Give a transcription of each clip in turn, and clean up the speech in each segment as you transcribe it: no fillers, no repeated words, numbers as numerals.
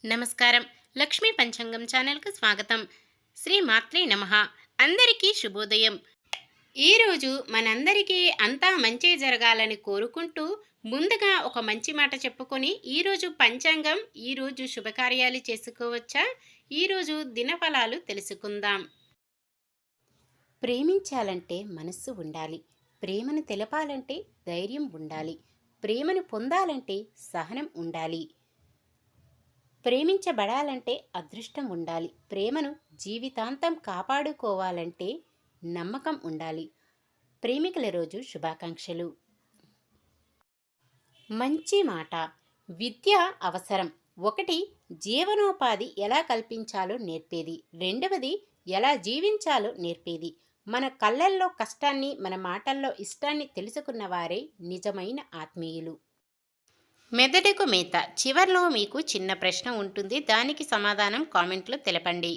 నమస్కారం. లక్ష్మీ పంచాంగం ఛానల్‌కు స్వాగతం. శ్రీ మాత్రే నమః. అందరికీ శుభోదయం. ఈరోజు మనందరికీ అంతా మంచే జరగాలని కోరుకుంటూ ముందుగా ఒక మంచి మాట చెప్పుకొని ఈరోజు పంచాంగం, ఈరోజు శుభకార్యాలు చేసుకోవచ్చా? ఈరోజు దినఫలాలు తెలుసుకుందాం. ప్రేమించాలంటే మనస్సు ఉండాలి. ప్రేమను తెలపాలంటే ధైర్యం ఉండాలి. ప్రేమను పొందాలంటే సహనం ఉండాలి. ప్రేమించబడాలంటే అదృష్టం ఉండాలి. ప్రేమను జీవితాంతం కాపాడుకోవాలంటే నమ్మకం ఉండాలి. ప్రేమికుల రోజు శుభాకాంక్షలు. మంచి మాట. విద్య అవసరం. 1 జీవనోపాధి ఎలా కల్పించాలో నేర్పేది. 2 ఎలా జీవించాలో నేర్పేది. మన కళ్ళల్లో కష్టాన్ని, మన మాటల్లో ఇష్టాన్ని తెలుసుకున్న వారే నిజమైన ఆత్మీయులు. మెదడుకు మేత. చివర్లో మీకు చిన్న ప్రశ్న ఉంటుంది, దానికి సమాధానం కామెంట్లో తెలపండి.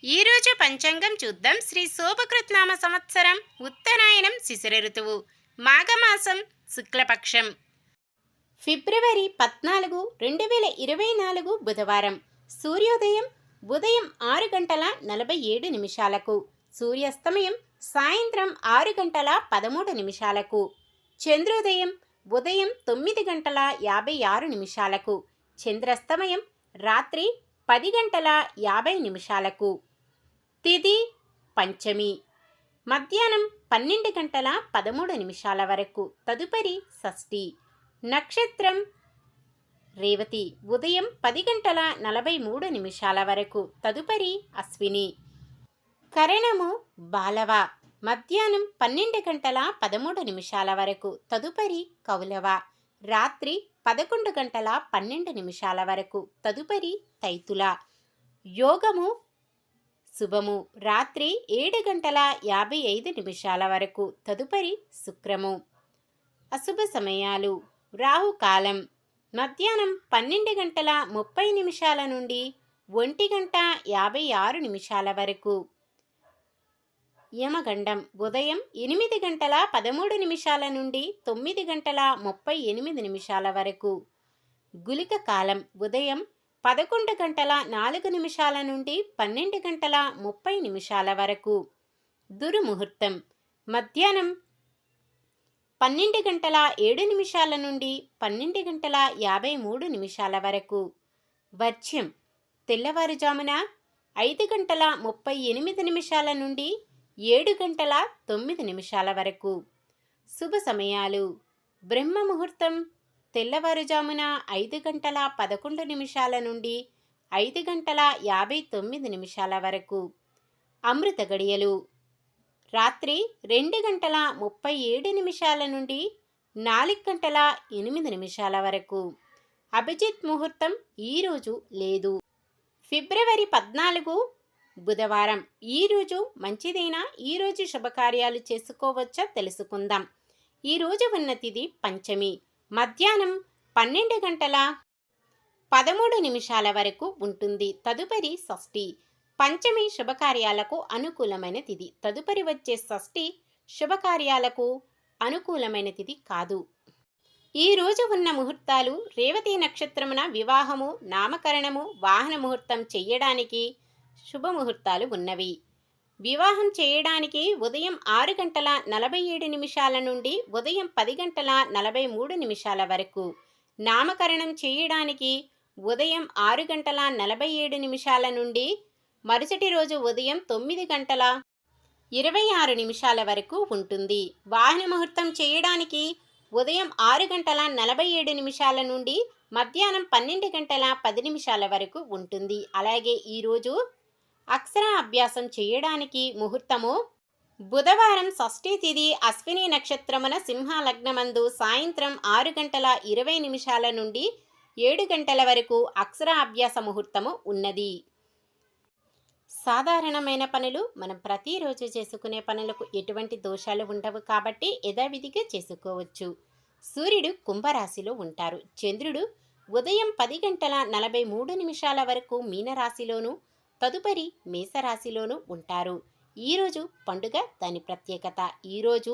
ఈరోజు పంచాంగం చూద్దాం. శ్రీ శోభకృత్నామ సంవత్సరం, ఉత్తరాయణం, శిశిర ఋతువు, మాఘమాసం, శుక్లపక్షం, ఫిబ్రవరి 14, 2024 బుధవారం. సూర్యోదయం ఉదయం 6:47, సూర్యాస్తమయం సాయంత్రం 6:13. చంద్రోదయం ఉదయం 9:56, చంద్రాస్తమయం రాత్రి 10:50. తిథి పంచమి మధ్యాహ్నం 12:13 వరకు. తదుపరి షష్ఠి. నక్షత్రం రేవతి ఉదయం 10:43 వరకు. తదుపరి అశ్విని. కరణము బాలవ మధ్యాహ్నం 12:13 వరకు. తదుపరి కౌలవ రాత్రి 11:12 వరకు. తదుపరి తైతుల. యోగము శుభము రాత్రి 7:55 వరకు. తదుపరి శుక్రము. అశుభ సమయాలు. రాహుకాలం మధ్యాహ్నం 12:30 నుండి 1:56 వరకు. యమగండం ఉదయం 8:13 నుండి 9:38 వరకు. గుళిక కాలం ఉదయం 11:04 నుండి 12:30 వరకు. దుర్ముహూర్తం మధ్యాహ్నం 12:07 నుండి 12:53 వరకు. వర్జ్యం తెల్లవారుజామున 5:38 నుండి 7:09 వరకు. శుభ సమయాలు. బ్రహ్మ ముహూర్తం తెల్లవారుజామున 5:11 నుండి 5:59 వరకు. అమృత గడియలు రాత్రి 2:37 నుండి 4:08 వరకు. అభిజిత్ ముహూర్తం ఈరోజు లేదు. ఫిబ్రవరి 14 బుధవారం. ఈరోజు మంచిదేనా? ఈరోజు శుభకార్యాలు చేసుకోవచ్చా తెలుసుకుందాం. ఈరోజు ఉన్న తిథి పంచమి మధ్యాహ్నం 12:13 వరకు ఉంటుంది. తదుపరి షష్ఠి. పంచమి శుభకార్యాలకు అనుకూలమైన తిథి. తదుపరి వచ్చే షష్ఠి శుభకార్యాలకు అనుకూలమైన తిథి కాదు. ఈరోజు ఉన్న ముహూర్తాలు. రేవతి నక్షత్రమున వివాహము, నామకరణము, వాహన ముహూర్తం చెయ్యడానికి శుభముహూర్తాలు ఉన్నవి. వివాహం చేయడానికి ఉదయం 6:47 నుండి ఉదయం 10:43 వరకు. నామకరణం చేయడానికి ఉదయం 6:47 నుండి మరుసటి రోజు ఉదయం 9:26 వరకు ఉంటుంది. వాహన ముహూర్తం చేయడానికి ఉదయం 6:47 నుండి మధ్యాహ్నం 12:10 వరకు ఉంటుంది. అలాగే ఈరోజు అక్షర అభ్యాసం చేయడానికి ముహూర్తము బుధవారం షష్ఠీ తిథి అశ్విని నక్షత్రమున సింహ లగ్నమందు సాయంత్రం 6:20 నుండి 7 వరకు అక్షర అభ్యాస ముహూర్తము ఉన్నది. సాధారణమైన పనులు. మనం ప్రతిరోజు చేసుకునే పనులకు ఎటువంటి దోషాలు ఉండవు కాబట్టి యథావిధిగా చేసుకోవచ్చు. సూర్యుడు కుంభరాశిలో ఉంటారు. చంద్రుడు ఉదయం 10:43 వరకు మీనరాశిలోను, తదుపరి మేషరాశిలోను ఉంటారు. ఈరోజు పండుగ, దాని ప్రత్యేకత. ఈరోజు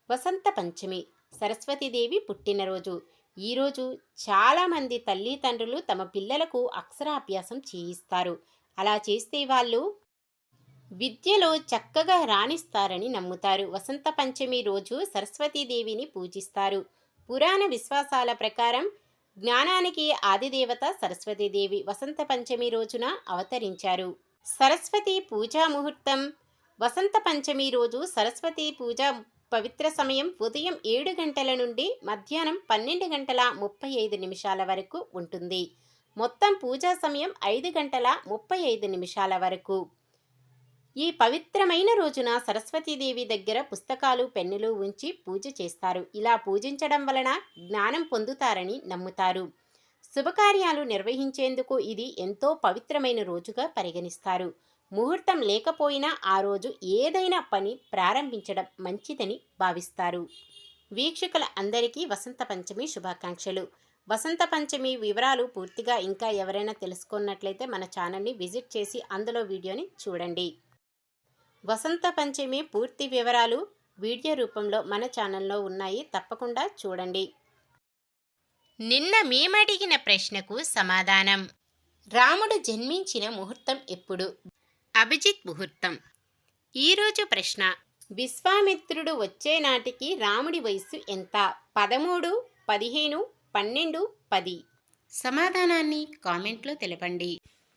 వసంత పంచమి, సరస్వతీదేవి పుట్టినరోజు. ఈరోజు చాలామంది తల్లిదండ్రులు తమ పిల్లలకు అక్షరాభ్యాసం చేయిస్తారు. అలా చేస్తే వాళ్ళు విద్యలో చక్కగా రాణిస్తారని నమ్ముతారు. వసంత పంచమి రోజు సరస్వతీదేవిని పూజిస్తారు. పురాణ విశ్వాసాల ప్రకారం జ్ఞానానికి ఆదిదేవత సరస్వతీదేవి వసంత పంచమి రోజున అవతరించారు. సరస్వతి పూజా ముహూర్తం. వసంత పంచమి రోజు సరస్వతి పూజ పవిత్ర సమయం ఉదయం 7 గంటల నుండి మధ్యాహ్నం 12 గంటల 35 నిమిషాల వరకు ఉంటుంది. మొత్తం పూజా సమయం 5 గంటల 35 నిమిషాల వరకు. ఈ పవిత్రమైన రోజున సరస్వతీదేవి దగ్గర పుస్తకాలు పెన్నులు ఉంచి పూజ చేస్తారు. ఇలా పూజించడం వలన జ్ఞానం పొందుతారని నమ్ముతారు. శుభకార్యాలు నిర్వహించేందుకు ఇది ఎంతో పవిత్రమైన రోజుగా పరిగణిస్తారు. ముహూర్తం లేకపోయినా ఆ రోజు ఏదైనా పని ప్రారంభించడం మంచిదని భావిస్తారు. వీక్షకుల అందరికీ వసంత పంచమి శుభాకాంక్షలు. వసంత పంచమి వివరాలు పూర్తిగా ఇంకా ఎవరైనా తెలుసుకున్నట్లయితే మన ఛానల్ని విజిట్ చేసి అందులో వీడియోని చూడండి. వసంత పంచమి పూర్తి వివరాలు వీడియో రూపంలో మన ఛానల్లో ఉన్నాయి, తప్పకుండా చూడండి. నిన్న మేమడిగిన ప్రశ్నకు సమాధానం. రాముడు జన్మించిన ముహూర్తం ఎప్పుడు? అభిజిత్ ముహూర్తం. ఈరోజు ప్రశ్న: విశ్వామిత్రుడు వచ్చే నాటికి రాముడి వయస్సు ఎంత? 13, 15, 12, 10. సమాధానాన్ని కామెంట్లో తెలపండి.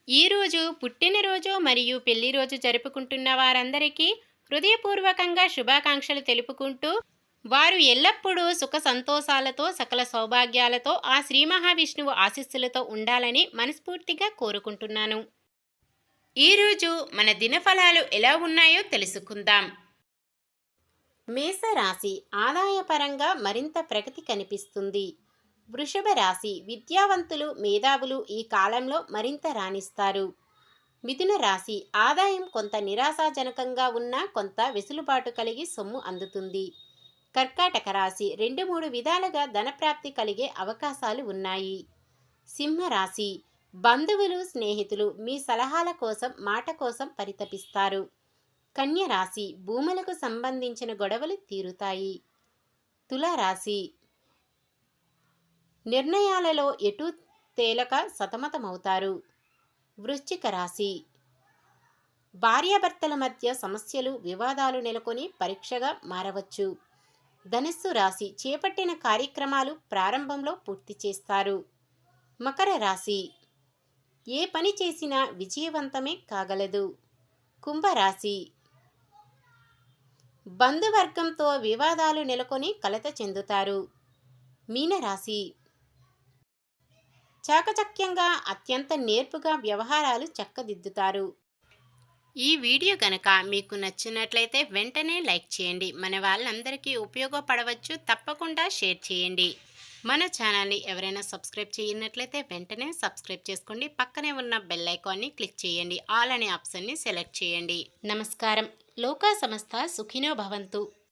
ఈరోజు పుట్టినరోజు మరియు పెళ్లి రోజు జరుపుకుంటున్న వారందరికీ హృదయపూర్వకంగా శుభాకాంక్షలు తెలుపుకుంటూ, వారు ఎల్లప్పుడూ సుఖ సంతోషాలతో సకల సౌభాగ్యాలతో ఆ శ్రీ మహావిష్ణువు ఆశీస్సులతో ఉండాలని మనస్ఫూర్తిగా కోరుకుంటున్నాను. ఈరోజు మన దినఫలాలు ఎలా ఉన్నాయో తెలుసుకుందాం. మేషరాశి ఆదాయపరంగా మరింత ప్రగతి కనిపిస్తుంది. వృషభ రాశి విద్యావంతులు మేధావులు ఈ కాలంలో మరింత రాణిస్తారు. మిథున రాశి ఆదాయం కొంత నిరాశాజనకంగా ఉన్నా కొంత వెసులుబాటు కలిగి సొమ్ము అందుతుంది. కర్కాటక రాశి 2-3 విధాలుగా ధనప్రాప్తి కలిగే అవకాశాలు ఉన్నాయి. సింహరాశి బంధువులు స్నేహితులు మీ సలహాల కోసం మాట కోసం పరితపిస్తారు. కన్య రాశి భూములకు సంబంధించిన గొడవలు తీరుతాయి. తులారాశి నిర్ణయాలలో ఎటు తేలక సతమతమవుతారు. వృశ్చిక రాశి భార్యాభర్తల మధ్య సమస్యలు వివాదాలు నెలకొని పరీక్షగా మారవచ్చు. ధనుస్సు రాశి చేపట్టిన కార్యక్రమాలు ప్రారంభంలో పూర్తి చేస్తారు. మకర రాశి ఏ పని చేసినా విజయవంతమే కాగలదు. కుంభరాశి బంధువర్గంతో వివాదాలు నెలకొని కలత చెందుతారు. మీనరాశి చాకచక్యంగా అత్యంత నేర్పుగా వ్యవహారాలు చక్కదిద్దుతారు. ఈ వీడియో కనుక మీకు నచ్చినట్లయితే వెంటనే లైక్ చేయండి. మన వాళ్ళందరికీ ఉపయోగపడవచ్చు, తప్పకుండా షేర్ చేయండి. మన ఛానల్ని ఎవరైనా సబ్స్క్రైబ్ చేయనట్లయితే వెంటనే సబ్స్క్రైబ్ చేసుకోండి. పక్కనే ఉన్న బెల్ ఐకాన్ని క్లిక్ చేయండి. ఆల్ అనే ఆప్షన్ని సెలెక్ట్ చేయండి. నమస్కారం. లోకా సమస్త సుఖినో భవంతు.